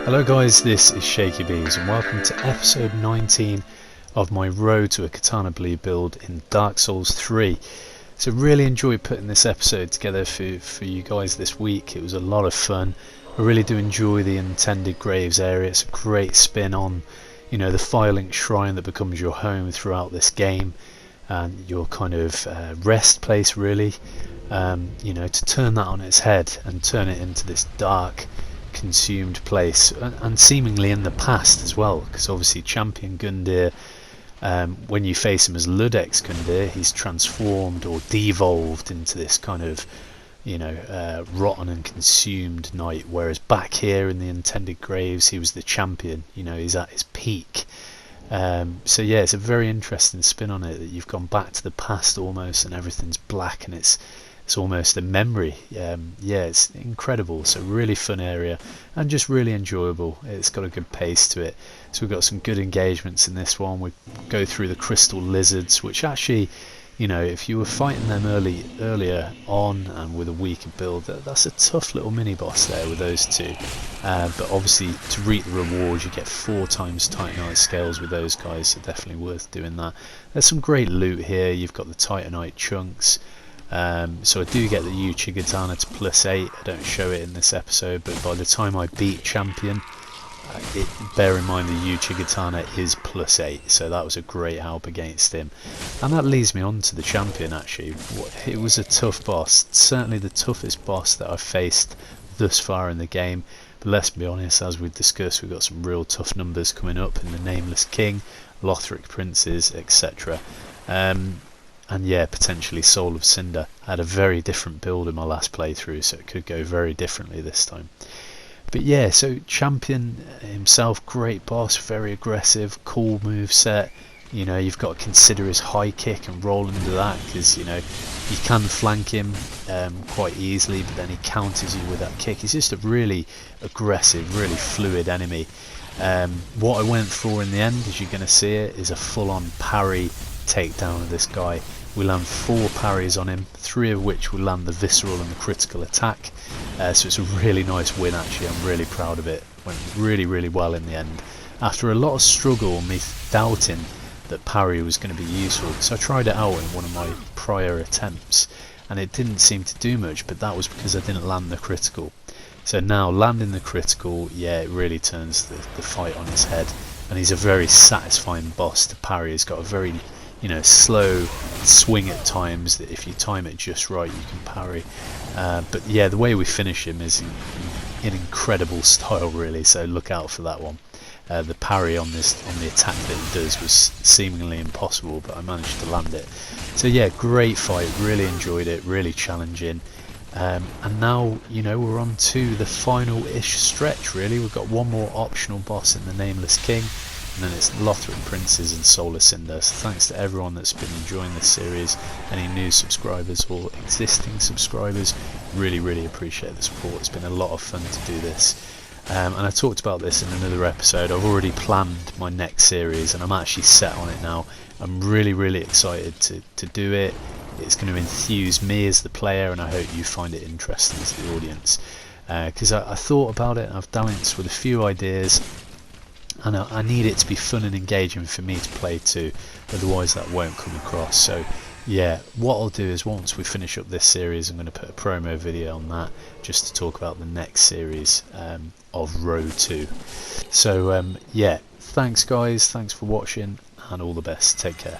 Hello guys, this is Shaky Bees and welcome to episode 19 of my road to a Katana Bleed build in Dark Souls 3. So really enjoyed putting this episode together for you guys this week. It was a lot of fun. I really do enjoy the Untended Graves area. It's a great spin on, you know, the Firelink Shrine that becomes your home throughout this game and your kind of rest place really. You know, to turn that on its head and turn it into this dark, consumed place, and seemingly in the past as well, because obviously Champion Gundyr, when you face him as Ludex Gundyr, he's transformed or devolved into this kind of, you know, rotten and consumed knight, whereas back here in the Untended Graves he was the champion, you know, he's at his peak. So yeah, it's a very interesting spin on it, that you've gone back to the past almost and everything's black and it's almost a memory. Yeah, it's incredible. It's a really fun area and just really enjoyable. It's got a good pace to it. So we've got some good engagements in this one. We go through the crystal lizards, which actually, you know, if you were fighting them earlier on and with a weaker build, that's a tough little mini boss there with those two. But obviously to reap the rewards, you get 4 times Titanite scales with those guys, so definitely worth doing that. There's some great loot here. You've got the Titanite chunks. So I do get the Uchigatana to +8. I don't show it in this episode, but by the time I beat Champion, bear in mind the Uchigatana is +8, so that was a great help against him. And that leads me on to the Champion actually. It was a tough boss, certainly the toughest boss that I've faced thus far in the game. But let's be honest, as we've discussed, we've got some real tough numbers coming up in the Nameless King, Lothric Princes, etc. And yeah, potentially Soul of Cinder. I had a very different build in my last playthrough, so it could go very differently this time. But yeah, so Champion himself, great boss, very aggressive, cool move set. You know, you've got to consider his high kick and roll into that, because, you know, you can flank him quite easily, but then he counters you with that kick. He's just a really aggressive, really fluid enemy. What I went for in the end, as you're going to see it, is a full-on parry takedown of this guy. We land 4 parries on him, 3 of which will land the visceral and the critical attack. So it's a really nice win actually. I'm really proud of it. Went really well in the end. After a lot of struggle, me doubting that parry was going to be useful, because I tried it out in one of my prior attempts and it didn't seem to do much, but that was because I didn't land the critical. So now landing the critical, yeah, it really turns the fight on its head, and he's a very satisfying boss to parry. He's got a very, you know, slow swing at times that if you time it just right you can parry. But yeah, the way we finish him is in incredible style really, so look out for that one. The parry on the attack that he does was seemingly impossible, but I managed to land it. So yeah, great fight, really enjoyed it, really challenging. And now, you know, we're on to the final-ish stretch really. We've got one more optional boss in the Nameless King, and then it's Lothric Princes and Soul of Cinder. So thanks to everyone that's been enjoying this series, any new subscribers or existing subscribers, really appreciate the support. It's been a lot of fun to do this. And I talked about this in another episode. I've already planned my next series and I'm actually set on it now. I'm really excited to do it. It's going to enthuse me as the player, and I hope you find it interesting as the audience. Because I thought about it and I've danced with a few ideas, and I need it to be fun and engaging for me to play too, otherwise that won't come across. So yeah, what I'll do is once we finish up this series, I'm going to put a promo video on that just to talk about the next series of Road 2. So yeah, thanks guys, thanks for watching, and all the best. Take care.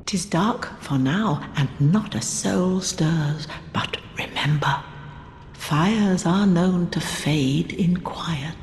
'Tis dark for now, and not a soul stirs. But remember, fires are known to fade in quiet.